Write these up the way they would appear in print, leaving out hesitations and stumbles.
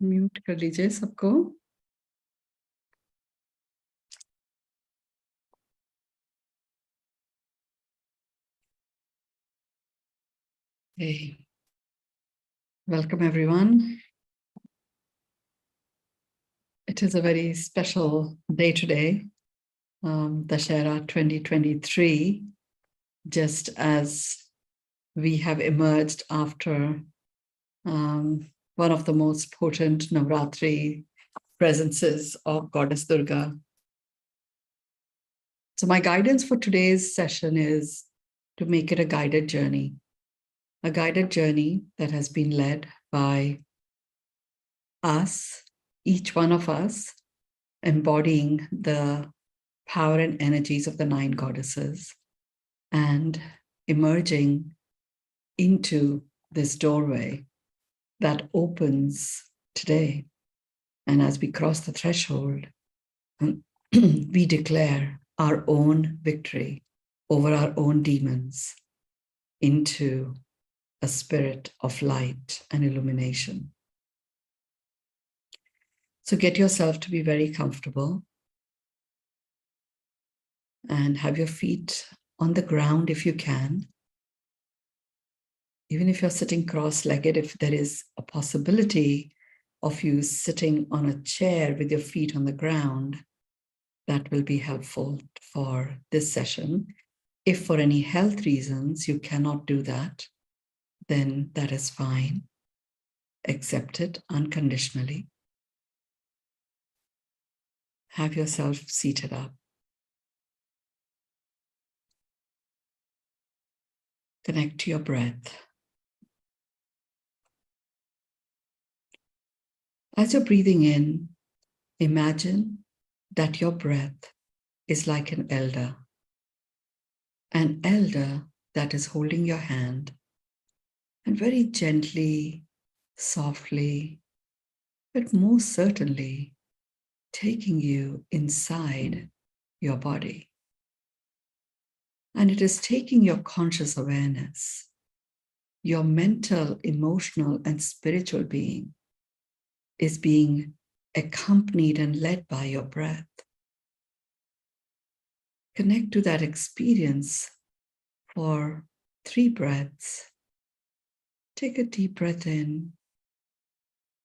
Mute कर लीजिए सबको। Hey, welcome everyone. It is a very special day today, Dashera 2023, just as we have emerged after one of the most potent Navratri presences of Goddess Durga. So my guidance for today's session is to make it a guided journey that has been led by us, each one of us, embodying the power and energies of the 9 goddesses and emerging into this doorway that opens today. And as we cross the threshold, we declare our own victory over our own demons into a spirit of light and illumination. So get yourself to be very comfortable and have your feet on the ground if you can. Even if you're sitting cross-legged, if there is a possibility of you sitting on a chair with your feet on the ground, that will be helpful for this session. If for any health reasons you cannot do that, then that is fine. Accept it unconditionally. Have yourself seated up. Connect to your breath. As you're breathing in, imagine that your breath is like an elder that is holding your hand and very gently, softly, but most certainly taking you inside your body. And it is taking your conscious awareness, your mental, emotional, and spiritual being is being accompanied and led by your breath. Connect to that experience for 3 breaths. Take a deep breath in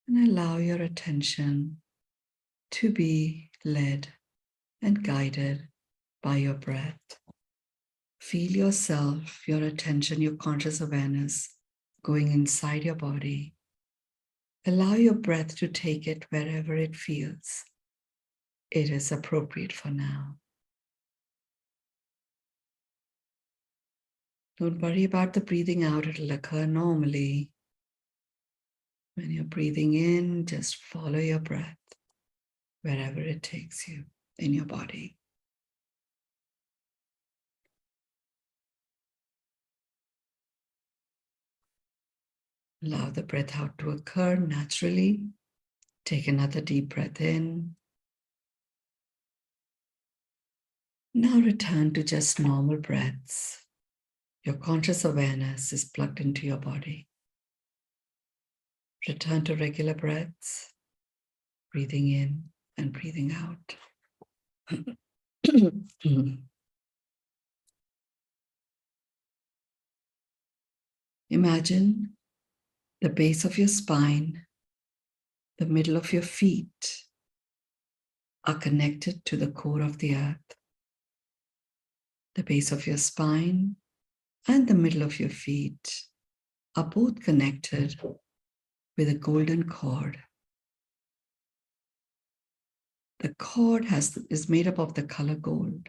and allow your attention to be led and guided by your breath. Feel yourself, your attention, your conscious awareness going inside your body. Allow your breath to take it wherever it feels it is appropriate for now. Don't worry about the breathing out, it'll occur normally. When you're breathing in, just follow your breath wherever it takes you in your body. Allow the breath out to occur naturally. Take another deep breath in. Now return to just normal breaths. Your conscious awareness is plugged into your body. Return to regular breaths, breathing in and breathing out. Imagine the base of your spine, the middle of your feet are connected to the core of the earth. The base of your spine and the middle of your feet are both connected with a golden cord. The cord is made up of the color gold,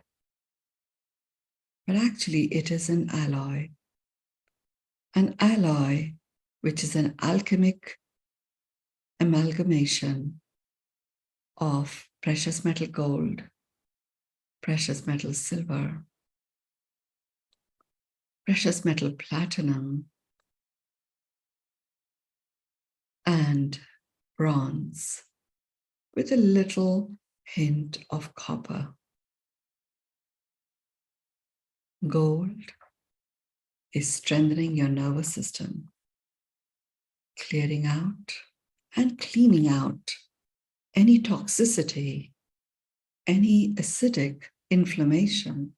but actually it is an alloy which is an alchemic amalgamation of precious metal gold, precious metal silver, precious metal platinum, and bronze with a little hint of copper. Gold is strengthening your nervous system, clearing out and cleaning out any toxicity, any acidic inflammation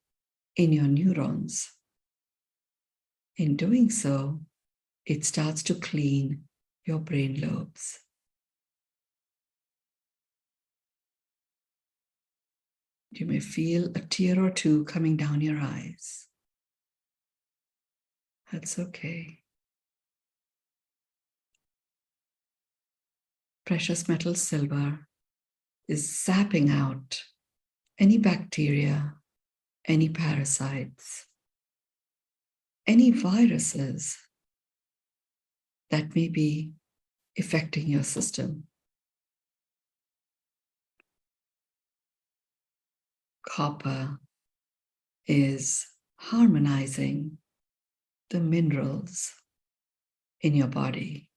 in your neurons. In doing so, it starts to clean your brain lobes. You may feel a tear or two coming down your eyes. That's okay. Precious metal silver is sapping out any bacteria, any parasites, any viruses that may be affecting your system. Copper is harmonizing the minerals in your body.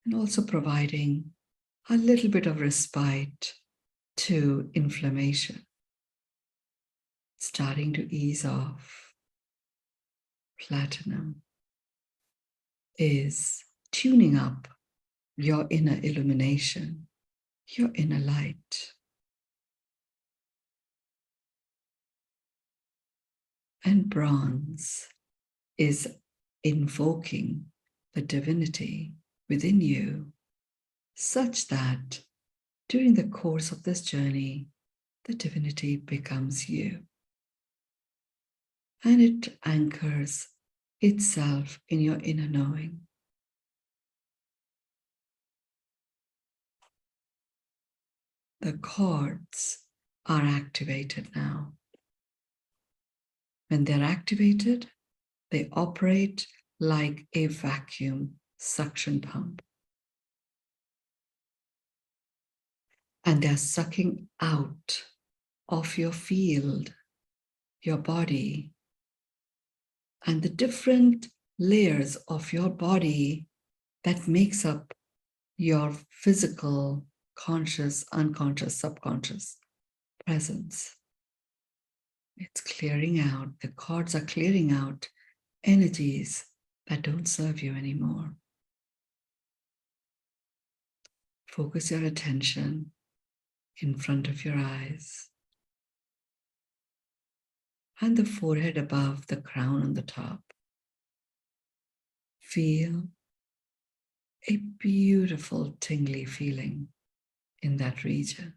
And also providing a little bit of respite to inflammation, starting to ease off. Platinum is tuning up your inner illumination, your inner light. And bronze is invoking the divinity within you, such that during the course of this journey, the divinity becomes you. And it anchors itself in your inner knowing. The cords are activated now. When they're activated, they operate like a vacuum suction pump. And they're sucking out of your field, your body, and the different layers of your body that makes up your physical, conscious, unconscious, subconscious presence. It's clearing out, the cords are clearing out energies that don't serve you anymore. Focus your attention in front of your eyes and the forehead above, the crown on the top. Feel a beautiful tingly feeling in that region.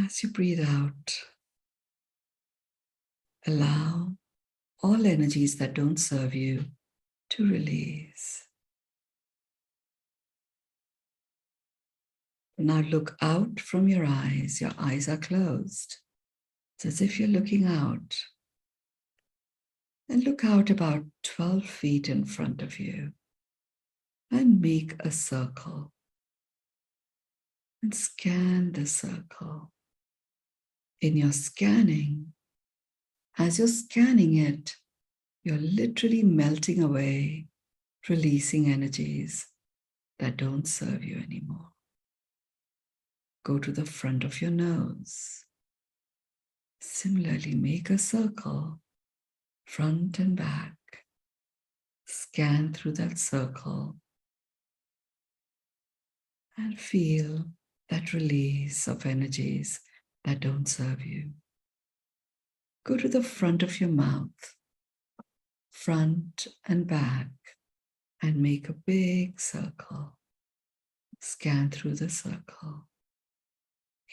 As you breathe out, allow all energies that don't serve you to release. Now look out from your eyes. Your eyes are closed. It's as if you're looking out. And look out about 12 feet in front of you and make a circle. And scan the circle. In your scanning, as you're scanning it, you're literally melting away, releasing energies that don't serve you anymore. Go to the front of your nose. Similarly, make a circle, front and back. Scan through that circle and feel that release of energies that don't serve you. Go to the front of your mouth, front and back, and make a big circle. Scan through the circle.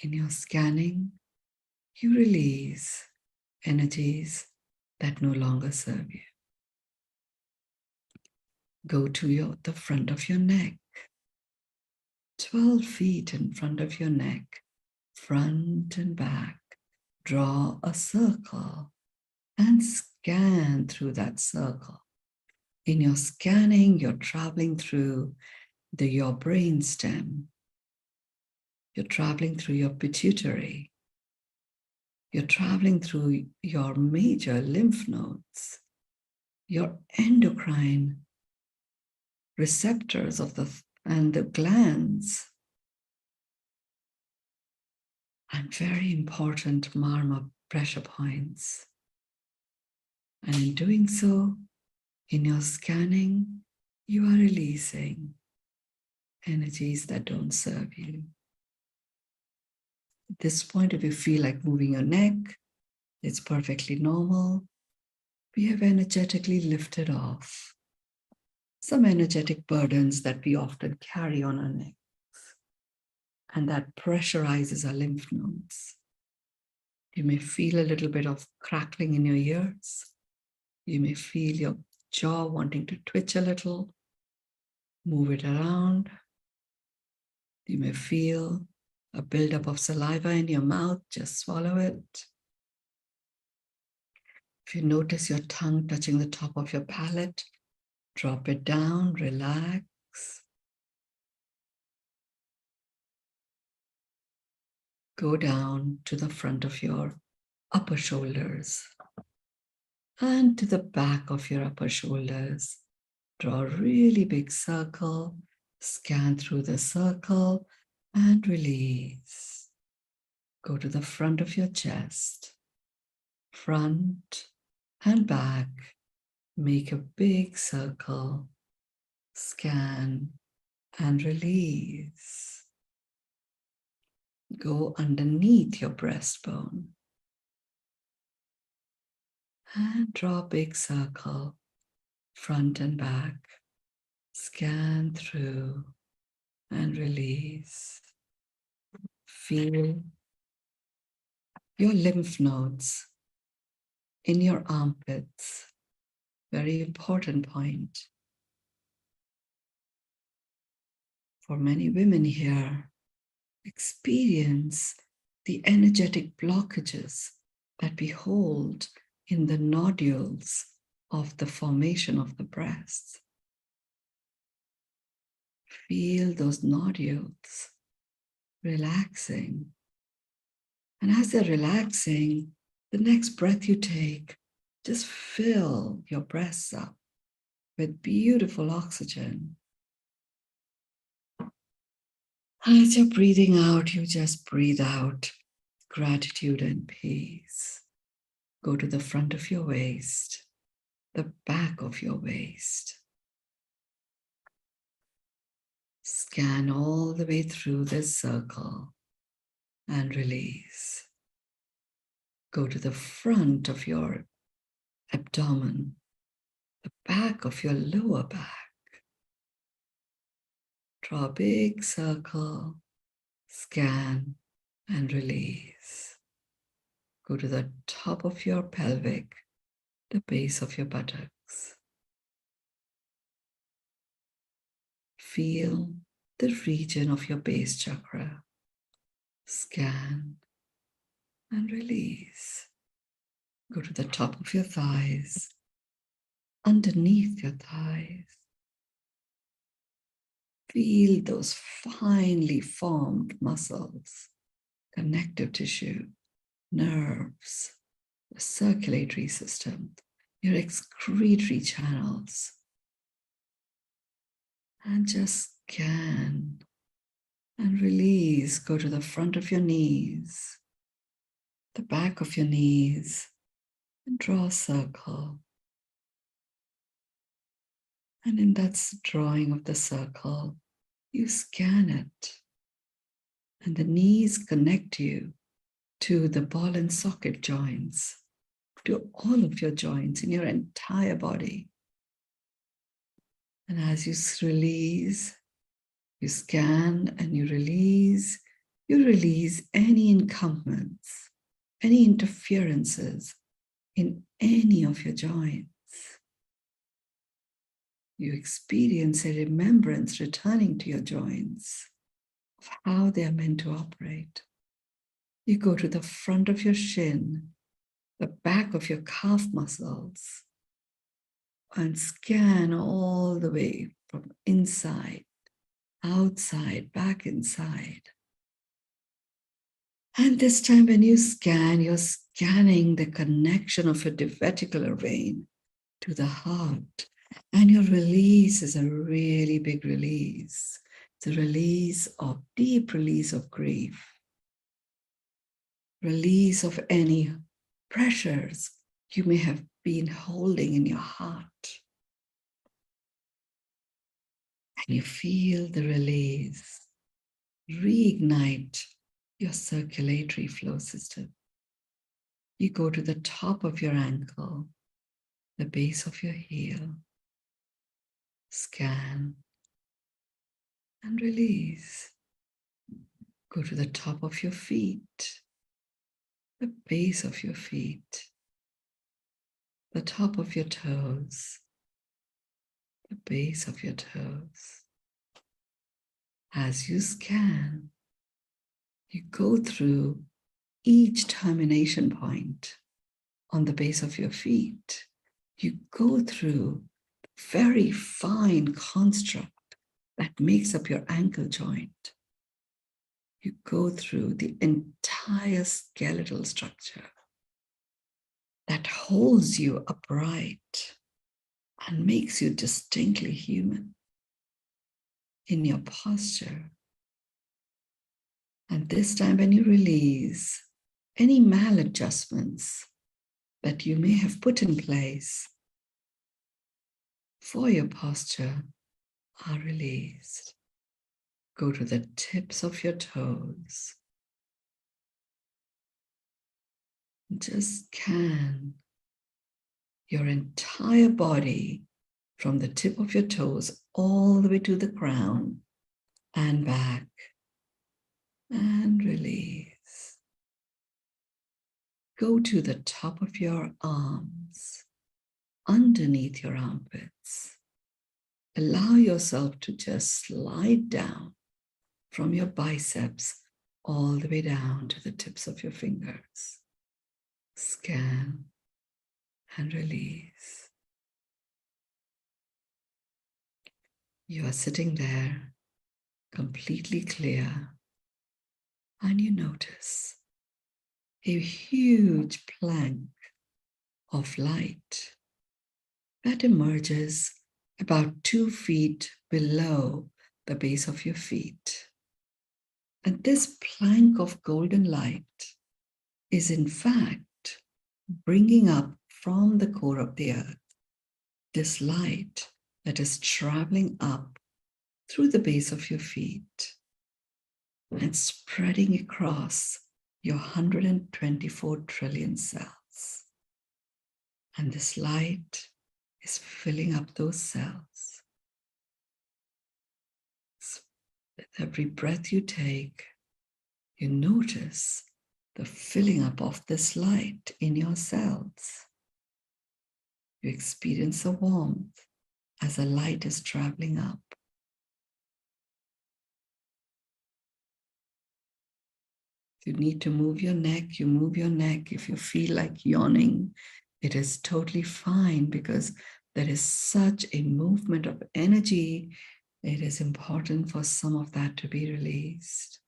In your scanning, you release energies that no longer serve you. Go to the front of your neck, 12 feet in front of your neck, front and back. Draw a circle and scan through that circle. In your scanning, you're traveling through your brain stem. You're traveling through your pituitary. You're traveling through your major lymph nodes, your endocrine receptors and the glands. and very important marma pressure points. And in doing so, in your scanning, you are releasing energies that don't serve you. At this point, if you feel like moving your neck, it's perfectly normal. We have energetically lifted off some energetic burdens that we often carry on our necks, and that pressurizes our lymph nodes. You may feel a little bit of crackling in your ears. You may feel your jaw wanting to twitch a little. Move it around. You may feel a buildup of saliva in your mouth. Just swallow it. If you notice your tongue touching the top of your palate, drop it down, relax. Go down to the front of your upper shoulders and to the back of your upper shoulders. Draw a really big circle, scan through the circle and release. Go to the front of your chest, front and back. Make a big circle, scan and release. Go underneath your breastbone and draw a big circle, front and back. Scan through and release. Feel your lymph nodes in your armpits. Very important point. For many women here, experience the energetic blockages that we hold in the nodules of the formation of the breasts. Feel those nodules relaxing. And as they're relaxing, the next breath you take, just fill your breasts up with beautiful oxygen. As you're breathing out, you just breathe out gratitude and peace. Go to the front of your waist, the back of your waist. Scan all the way through this circle and release. Go to the front of your abdomen, the back of your lower back. Draw a big circle, scan and release. Go to the top of your pelvic, the base of your buttocks. Feel the region of your base chakra. Scan and release. Go to the top of your thighs, underneath your thighs. Feel those finely formed muscles, connective tissue, nerves, the circulatory system, your excretory channels. And just scan and release. Go to the front of your knees, the back of your knees, and draw a circle. And in that drawing of the circle, you scan it. And the knees connect you to the ball and socket joints, to all of your joints in your entire body. And as you release, you scan and you release any encampments, any interferences in any of your joints. You experience a remembrance returning to your joints of how they are meant to operate. You go to the front of your shin, the back of your calf muscles, and scan all the way from inside, outside, back inside. And this time when you scan, you're scanning the connection of your ventricular vein to the heart. And your release is a really big release. It's a release of deep release of grief. Release of any pressures you may have been holding in your heart. And you feel the release. Reignite your circulatory flow system. You go to the top of your ankle, the base of your heel. Scan and release. Go to the top of your feet, the base of your feet, the top of your toes, the base of your toes. As you scan, you go through each termination point on the base of your feet. You go through the very fine construct that makes up your ankle joint. You go through the entire skeletal structure that holds you upright and makes you distinctly human in your posture. And this time, when you release any maladjustments that you may have put in place for your posture are released. Go to the tips of your toes. Just scan your entire body from the tip of your toes all the way to the crown and back, and release. Go to the top of your arms, underneath your armpits. Allow yourself to just slide down from your biceps all the way down to the tips of your fingers. Scan and release. You are sitting there completely clear, and you notice a huge plank of light that emerges about 2 feet below the base of your feet. And this plank of golden light is in fact bringing up from the core of the earth this light that is traveling up through the base of your feet and spreading across your 124 trillion cells. And this light is filling up those cells. With every breath you take, you notice the filling up of this light in your cells. You experience a warmth as the light is traveling up. If you need to move your neck, you move your neck. If you feel like yawning, it is totally fine because there is such a movement of energy. It is important for some of that to be released.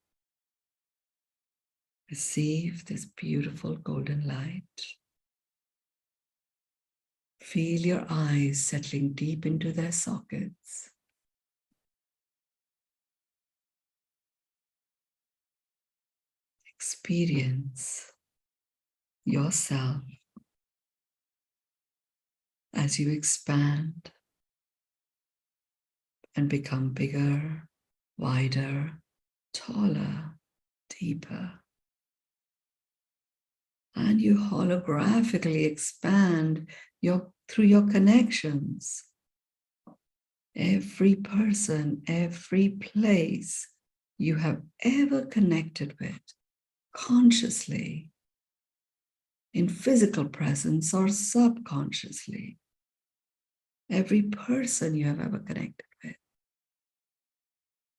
Receive this beautiful golden light. Feel your eyes settling deep into their sockets. Experience yourself as you expand and become bigger, wider, taller, deeper. And you holographically expand through your connections. Every person, every place you have ever connected with, consciously, in physical presence or subconsciously. Every person you have ever connected with.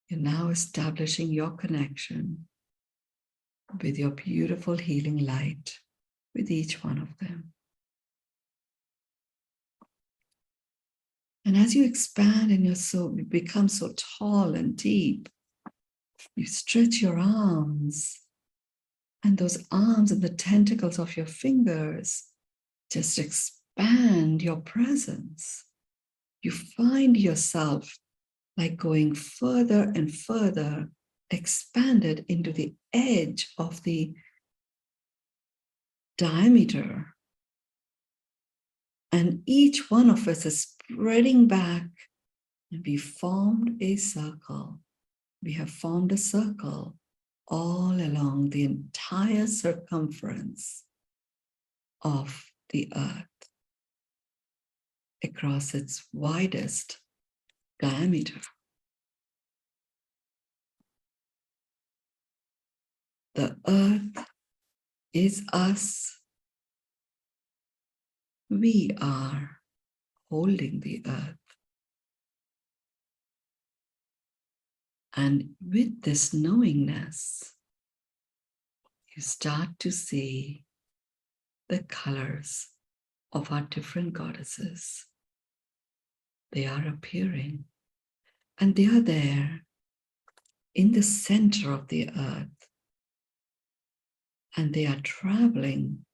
You're now establishing your connection with your beautiful healing light with each one of them. And as you expand and you become so tall and deep, you stretch your arms, and those arms and the tentacles of your fingers just expand your presence. You find yourself like going further and further, expanded into the edge of the diameter. And each one of us is spreading back, and we formed a circle. We have formed a circle all along the entire circumference of the earth, across its widest diameter. The earth is us. We are holding the earth. And with this knowingness, you start to see the colors of our different goddesses. They are appearing, and they are there in the center of the earth, and they are traveling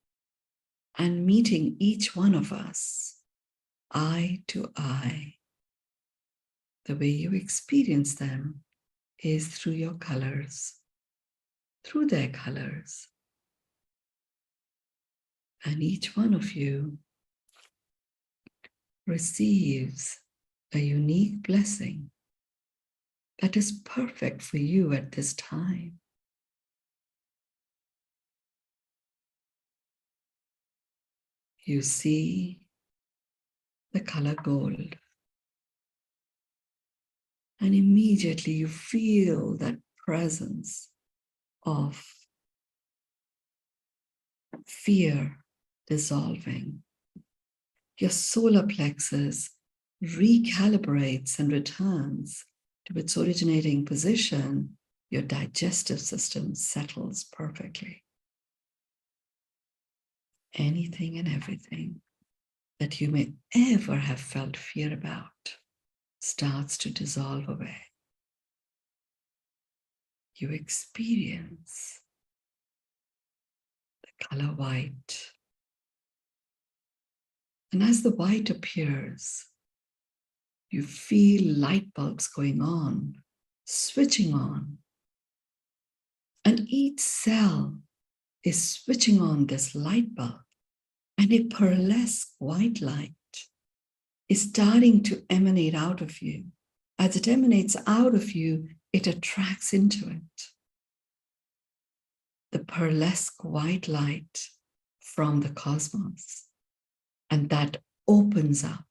and meeting each one of us eye to eye. The way you experience them is through your colors, through their colors. And each one of you receives a unique blessing that is perfect for you at this time. You see the color gold, and immediately you feel that presence of fear dissolving. Your solar plexus recalibrates and returns to its originating position. Your digestive system settles perfectly. Anything and everything that you may ever have felt fear about starts to dissolve away. You experience the color white. And as the white appears, you feel light bulbs going on, switching on. And each cell is switching on this light bulb. And a pearlesque white light is starting to emanate out of you. As it emanates out of you, it attracts into it. The pearlesque white light from the cosmos. And that opens up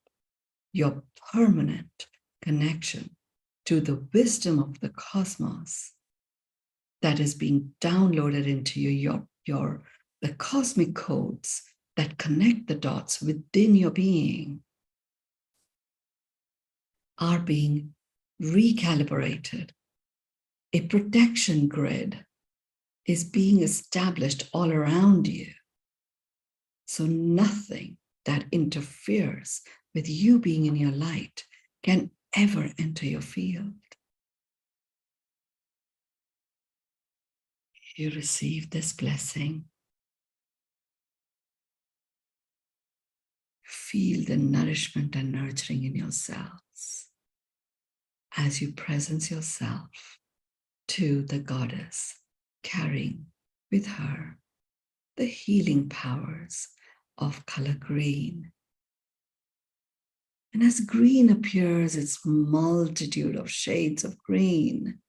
your permanent connection to the wisdom of the cosmos that is being downloaded into you, the cosmic codes that connect the dots within your being are being recalibrated. A protection grid is being established all around you. So nothing that interferes with you being in your light can ever enter your field. You receive this blessing. Feel the nourishment and nurturing in yourselves as you presence yourself to the goddess, carrying with her the healing powers of color green. And as green appears, its multitude of shades of green.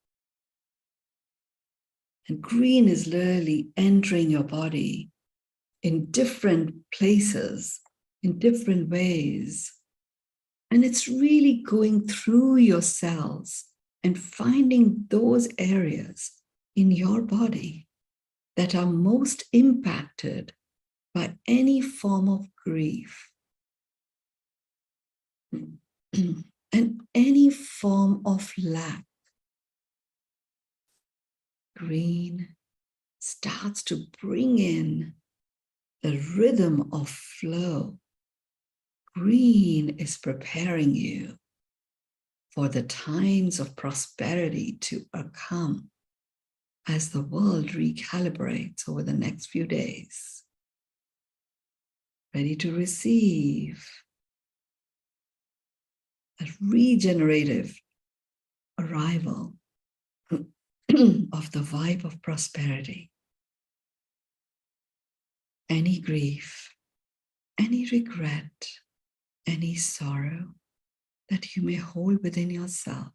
And green is literally entering your body in different places, in different ways. And it's really going through your cells and finding those areas in your body that are most impacted by any form of grief and any form of lack. Green starts to bring in the rhythm of flow. Green is preparing you for the times of prosperity to come as the world recalibrates over the next few days. Ready to receive a regenerative arrival of the vibe of prosperity. any grief, any regret, any sorrow that you may hold within yourself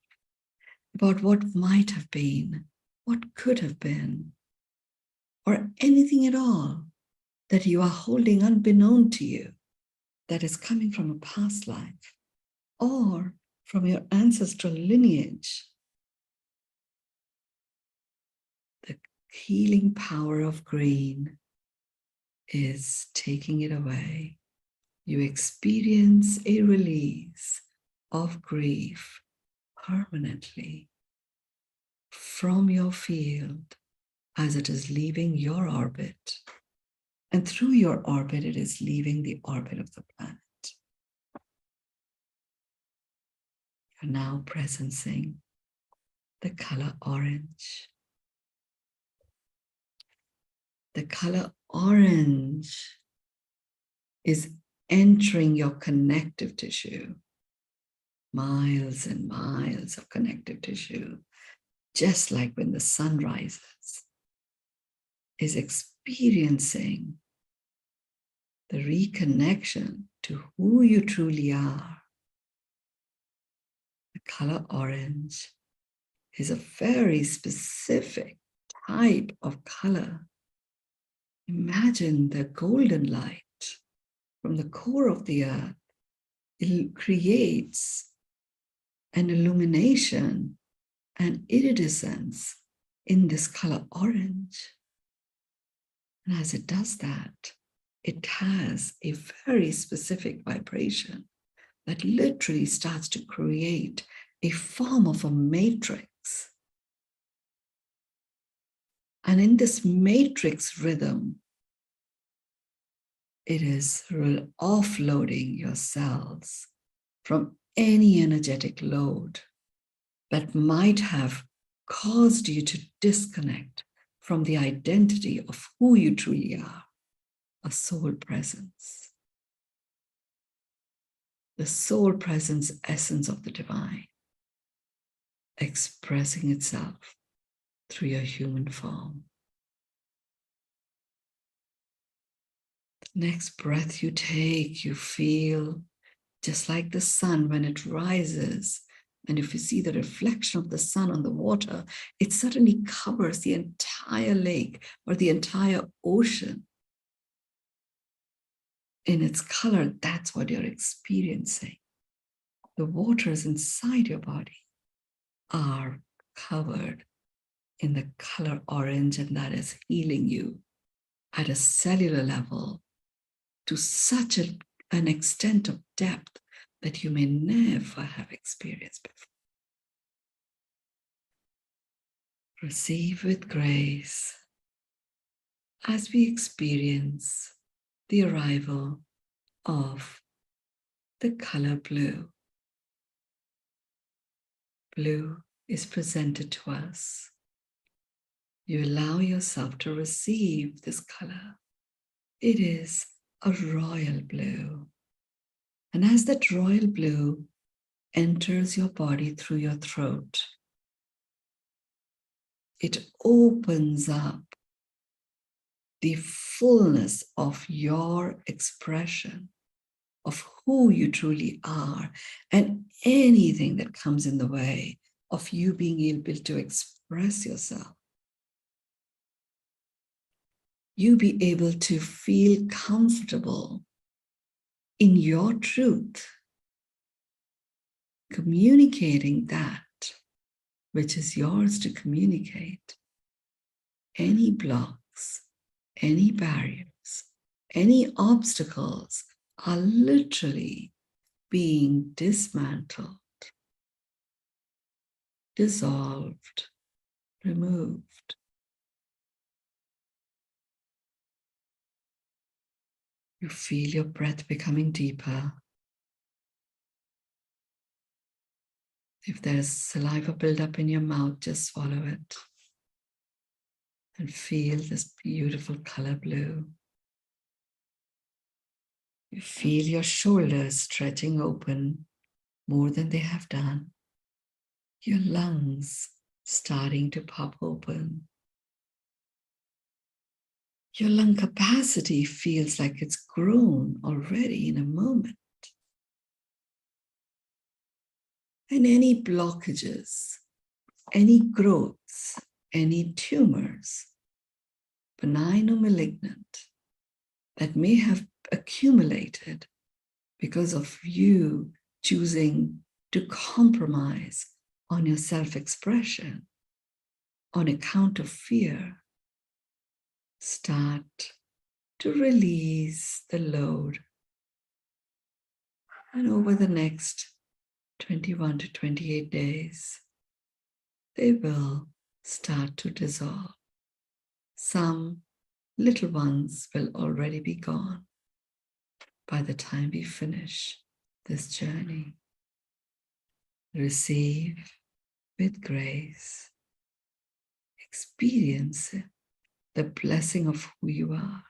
about what might have been, what could have been, or anything at all that you are holding unbeknown to you that is coming from a past life or from your ancestral lineage. The healing power of green is taking it away. You experience a release of grief permanently from your field as it is leaving your orbit. And through your orbit, it is leaving the orbit of the planet. You're now presencing the color orange. The color orange is entering your connective tissue. Miles and miles of connective tissue, just like when the sun rises, is experiencing the reconnection to who you truly are. The color orange is a very specific type of color. Imagine the golden light from the core of the earth. It creates an illumination and iridescence in this color orange. And as it does that, it has a very specific vibration that literally starts to create a form of a matrix. And in this matrix rhythm, it is offloading your cells from any energetic load that might have caused you to disconnect from the identity of who you truly are, a soul presence. The soul presence essence of the divine, expressing itself through your human form. The next breath you take, you feel just like the sun when it rises. And if you see the reflection of the sun on the water, it suddenly covers the entire lake or the entire ocean in its color. That's what you're experiencing. The waters inside your body are covered in the color orange, and that is healing you at a cellular level to such an extent of depth that you may never have experienced before. Receive with grace as we experience the arrival of the color blue. Blue is presented to us. You allow yourself to receive this color. It is a royal blue. And as that royal blue enters your body through your throat, it opens up the fullness of your expression of who you truly are, and anything that comes in the way of you being able to express yourself. You be able to feel comfortable in your truth, communicating that which is yours to communicate. Any blocks, any barriers, any obstacles are literally being dismantled, dissolved, removed. You feel your breath becoming deeper. If there's saliva buildup in your mouth, just swallow it. And feel this beautiful color blue. You feel your shoulders stretching open more than they have done. Your lungs starting to pop open. Your lung capacity feels like it's grown already in a moment. And any blockages, any growths, any tumors, benign or malignant, that may have accumulated because of you choosing to compromise on your self-expression on account of fear, start to release the load. And over the next 21 to 28 days, they will start to dissolve. Some little ones will already be gone by the time we finish this journey. Receive with grace. Experience the blessing of who you are.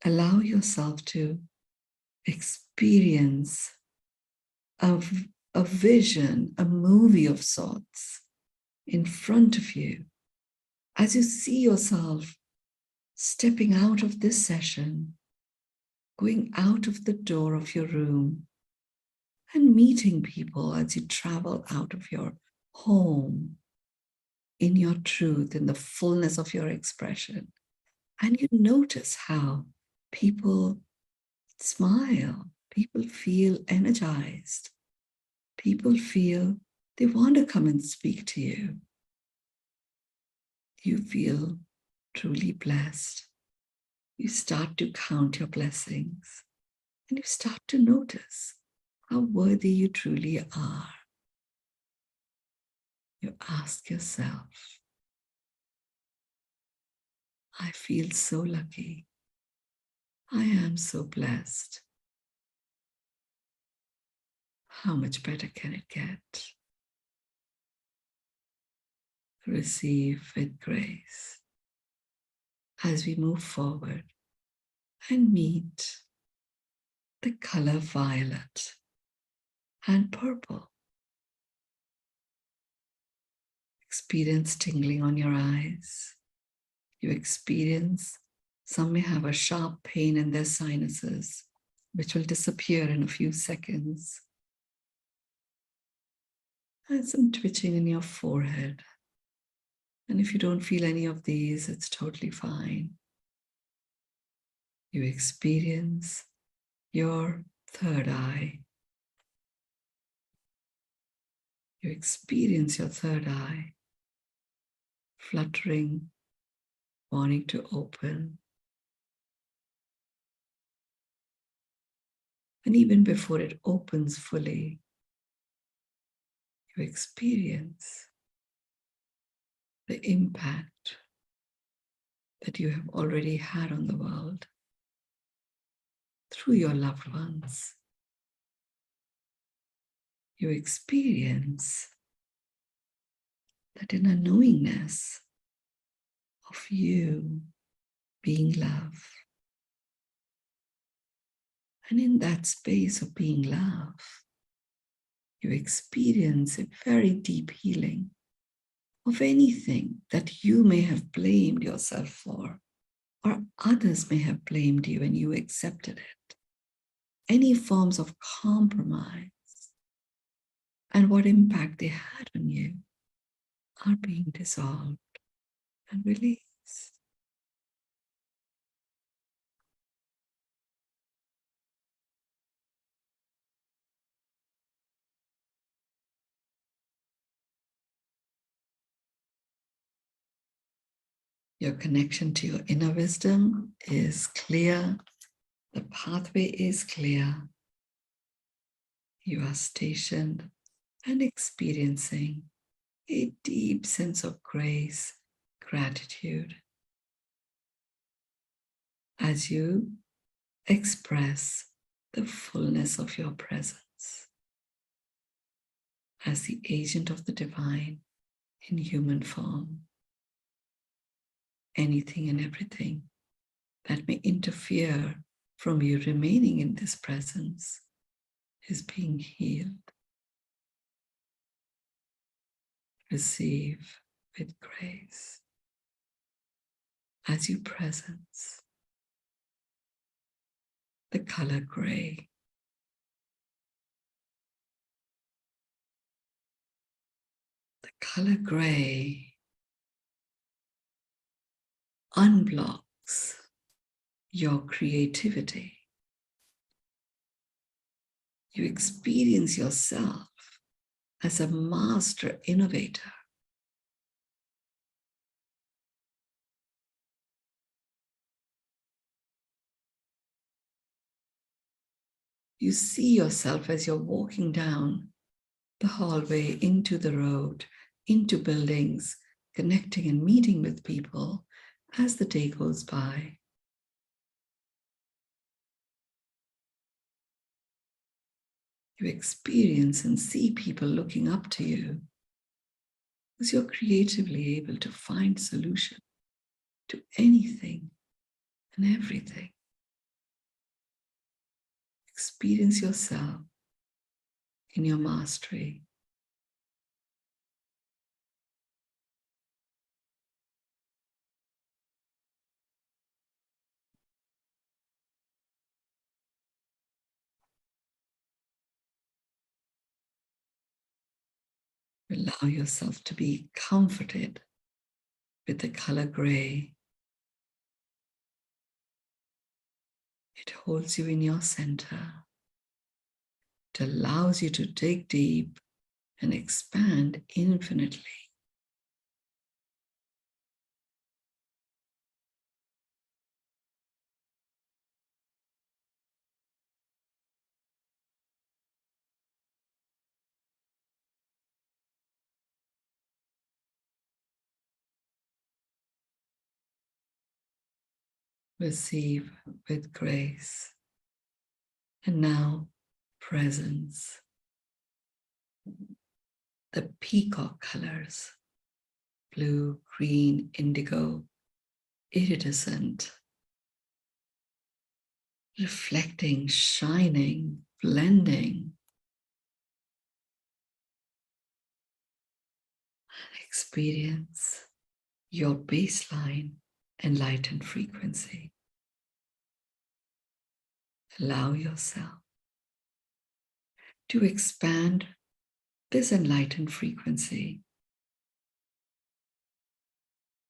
Allow yourself to experience a vision, a movie of sorts in front of you as you see yourself stepping out of this session, going out of the door of your room and meeting people as you travel out of your home in your truth, in the fullness of your expression. And you notice how people smile, people feel energized, people feel they want to come and speak to you. You feel truly blessed. You start to count your blessings and you start to notice how worthy you truly are. You ask yourself, I feel so lucky. I am so blessed. How much better can it get? Receive with grace as we move forward and meet the color violet and purple. Experience tingling on your eyes. You experience, some may have a sharp pain in their sinuses, which will disappear in a few seconds. And some twitching in your forehead. And if you don't feel any of these, it's totally fine. You experience your third eye. You experience your third eye fluttering, wanting to open. And even before it opens fully, you experience the impact that you have already had on the world through your loved ones. You experience that inner knowingness of you being love. And in that space of being love, you experience a very deep healing of anything that you may have blamed yourself for, or others may have blamed you and you accepted it. Any forms of compromise and what impact they had on you are being dissolved and released. Your connection to your inner wisdom is clear. The pathway is clear. You are stationed and experiencing a deep sense of grace, gratitude, as you express the fullness of your presence as the agent of the divine in human form. Anything and everything that may interfere from you remaining in this presence is being healed. Receive with grace. as you presence the color gray. The color gray unblocks your creativity. You experience yourself as a master innovator. You see yourself as you're walking down the hallway into the road, into buildings, connecting and meeting with people as the day goes by. You experience and see people looking up to you because you're creatively able to find solution to anything and everything. Experience yourself in your mastery. Allow yourself to be comforted with the color gray. It holds you in your center. It allows you to dig deep and expand infinitely. Receive with grace. And now, presence. The peacock colors, blue, green, indigo, iridescent, reflecting, shining, blending. Experience your baseline enlightened frequency. Allow yourself to expand this enlightened frequency.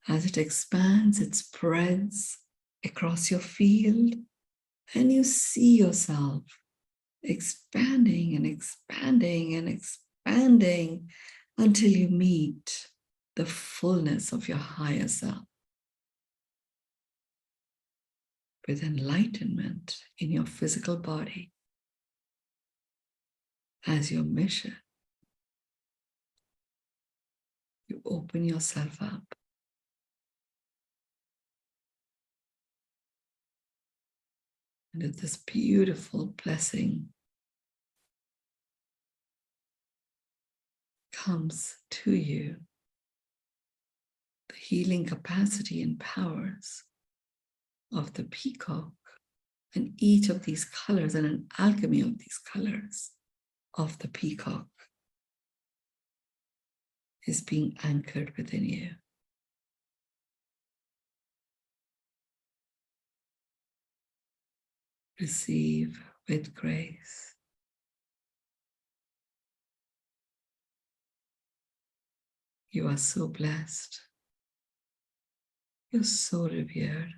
As it expands, it spreads across your field, and you see yourself expanding and expanding and expanding until you meet the fullness of your higher self. With enlightenment in your physical body as your mission, you open yourself up and with this beautiful blessing comes to you the healing capacity and powers of the peacock, and each of these colors and an alchemy of these colors of the peacock is being anchored within you. Receive with grace. You are so blessed. You're so revered.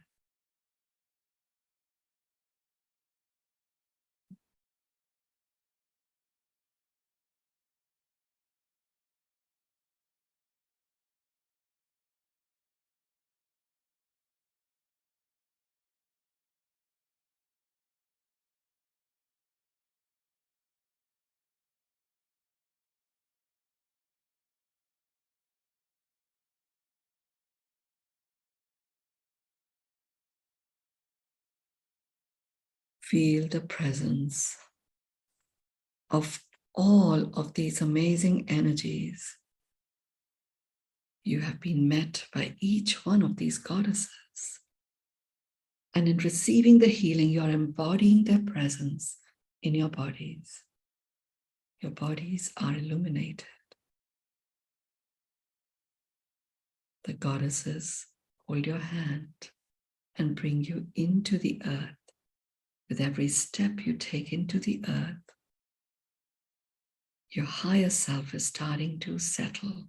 Feel the presence of all of these amazing energies. You have been met by each one of these goddesses. And in receiving the healing, you are embodying their presence in your bodies. Your bodies are illuminated. The goddesses hold your hand and bring you into the earth. With every step you take into the earth, your higher self is starting to settle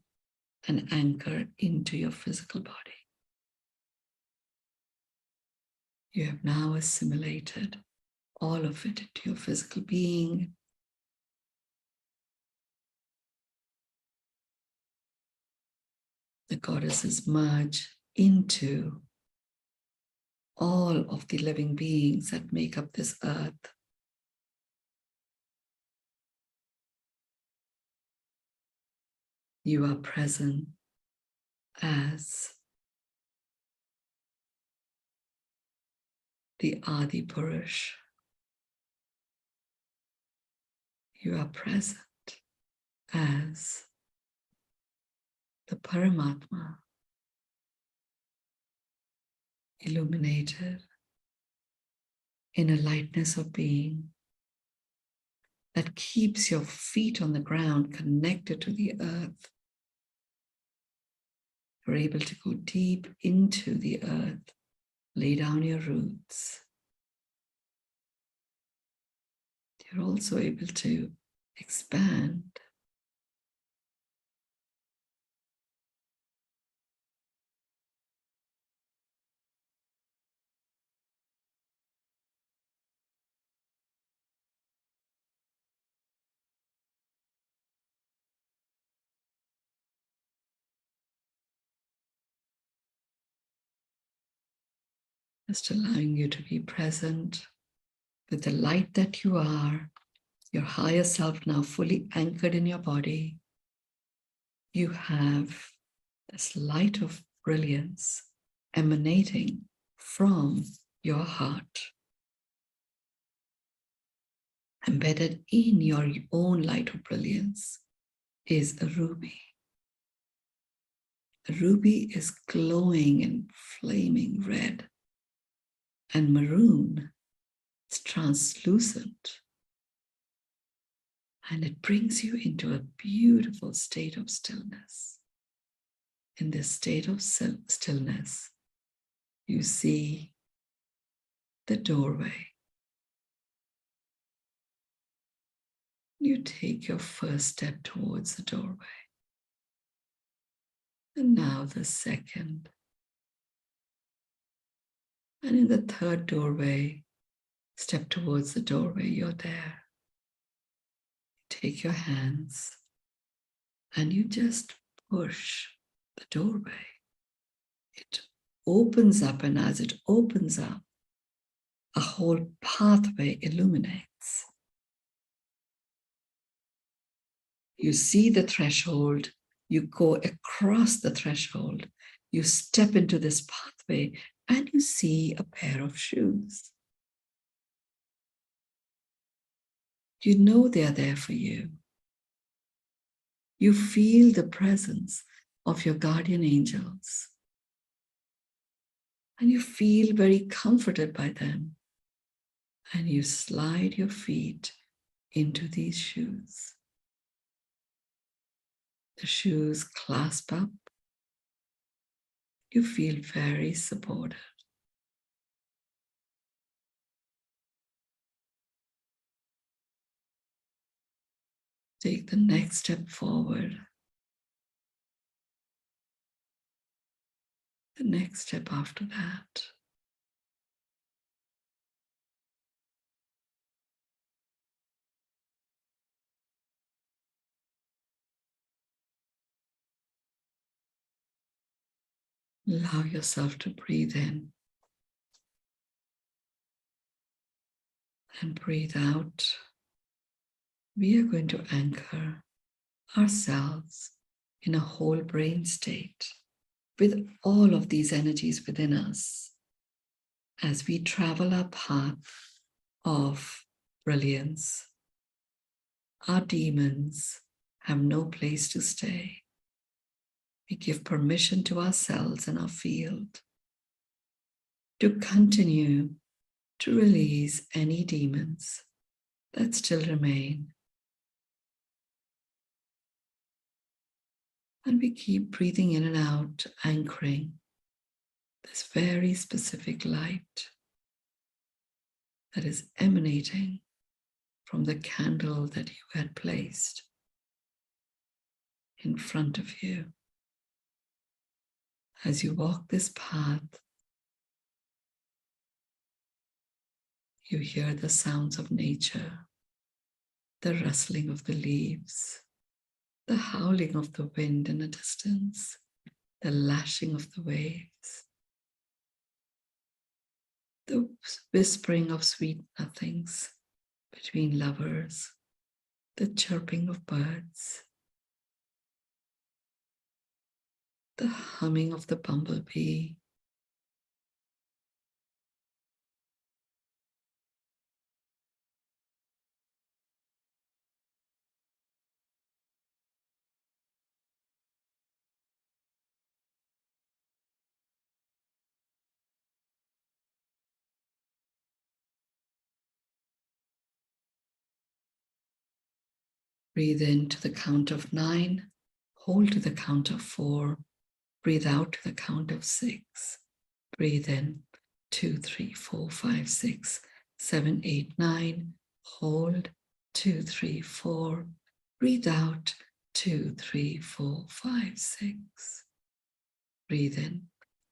and anchor into your physical body. You have now assimilated all of it into your physical being. The goddesses merge into all of the living beings that make up this earth. You are present as the Adi Purush. You are present as the Paramatma, illuminated in a lightness of being that keeps your feet on the ground, connected to the earth. You're able to go deep into the earth, lay down your roots. You're also able to expand. Just allowing you to be present with the light that you are, your higher self now fully anchored in your body. You have this light of brilliance emanating from your heart. Embedded in your own light of brilliance is a ruby. A ruby is glowing and flaming red, and maroon. It's translucent, and it brings you into a beautiful state of stillness. In this state of stillness, you see the doorway. You take your first step towards the doorway. And now the second. And in the third doorway, step towards the doorway, you're there. Take your hands and you just push the doorway. It opens up, and as it opens up, a whole pathway illuminates. You see the threshold, you go across the threshold, you step into this pathway, and you see a pair of shoes. You know they're there for you. You feel the presence of your guardian angels, and you feel very comforted by them. And you slide your feet into these shoes. The shoes clasp up. You feel very supported. Take the next step forward. The next step after that. Allow yourself to breathe in and breathe out. We are going to anchor ourselves in a whole brain state with all of these energies within us as we travel our path of brilliance. Our demons have no place to stay. We give permission to ourselves and our field to continue to release any demons that still remain. And we keep breathing in and out, anchoring this very specific light that is emanating from the candle that you had placed in front of you. As you walk this path, you hear the sounds of nature, the rustling of the leaves, the howling of the wind in the distance, the lashing of the waves, the whispering of sweet nothings between lovers, the chirping of birds, the humming of the bumblebee, breathe in to the count of 9, hold to the count of 4, breathe out to the count of 6. Breathe in 2, 3, 4, 5, 6, 7, 8, 9. Hold 2, 3, 4. Breathe out 2, 3, 4, 5, 6. Breathe in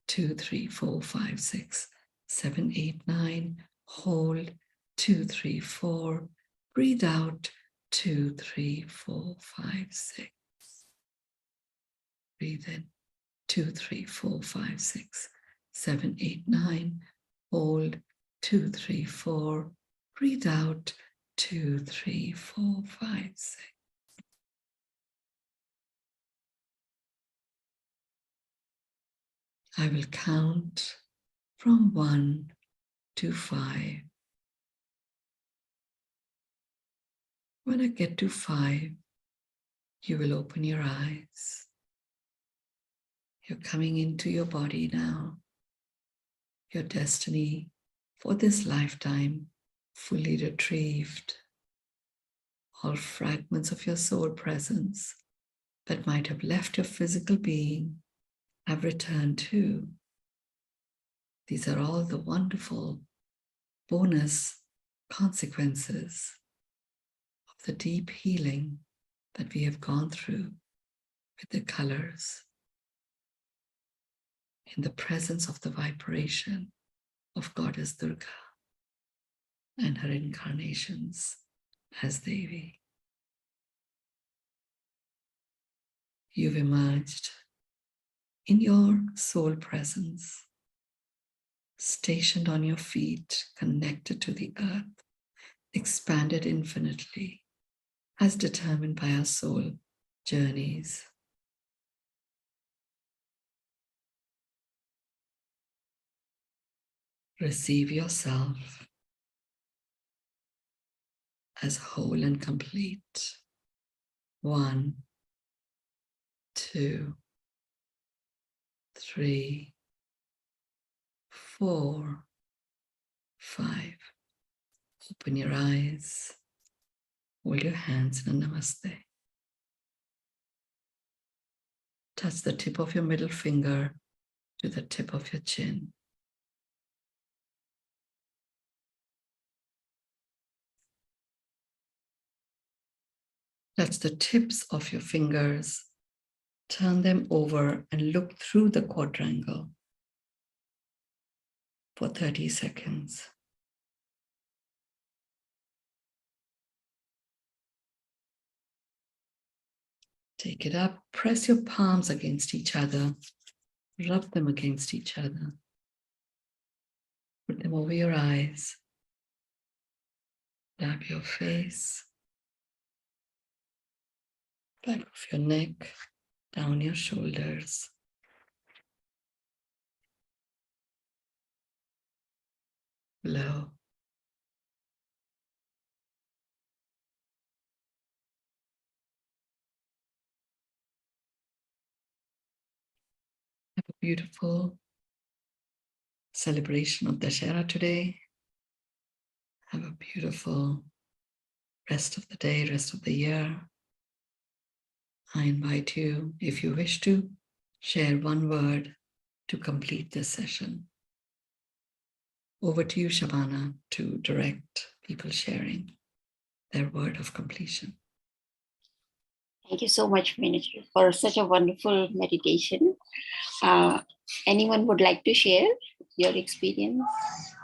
2, 3, 4, 5, 6, 7, 8, 9. Hold 2, 3, 4. Breathe out 2, 3, 4, 5, 6. Breathe in 2, 3, 4, 5, 6, 7, 8, 9. Hold 2, 3, 4. Breathe out 2, 3, 4, 5, 6. I will count from 1 to 5. When I get to 5, you will open your eyes. You're coming into your body now. Your destiny for this lifetime fully retrieved. All fragments of your soul presence that might have left your physical being have returned too. These are all the wonderful bonus consequences of the deep healing that we have gone through with the colors in the presence of the vibration of Goddess Durga and her incarnations as Devi. You've emerged in your soul presence, stationed on your feet, connected to the earth, expanded infinitely, as determined by our soul journeys. Receive yourself as whole and complete. 1, 2, 3, 4, 5. Open your eyes. Hold your hands in a namaste. Touch the tip of your middle finger to the tip of your chin. Touch the tips of your fingers. Turn them over and look through the quadrangle for 30 seconds. Take it up, press your palms against each other, rub them against each other. Put them over your eyes. Dab your face, back of your neck, down your shoulders. Blow. Have a beautiful celebration of Dashera today. Have a beautiful rest of the day, rest of the year. I invite you, if you wish to, share one word to complete this session. Over to you, Shabana, to direct people sharing their word of completion. Thank you so much, Mynoo, for such a wonderful meditation. Anyone would like to share your experience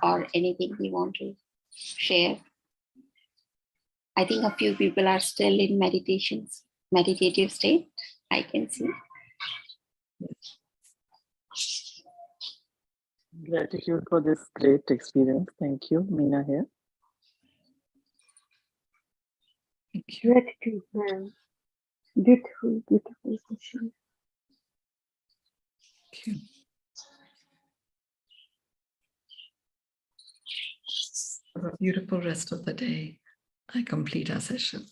or anything you want to share? I think a few people are still in meditative state, I can see. Gratitude for this great experience. Thank you, Meena here. Thank you. Gratitude, ma'am. Beautiful, beautiful session. Thank you. Have a beautiful rest of the day. I complete our session.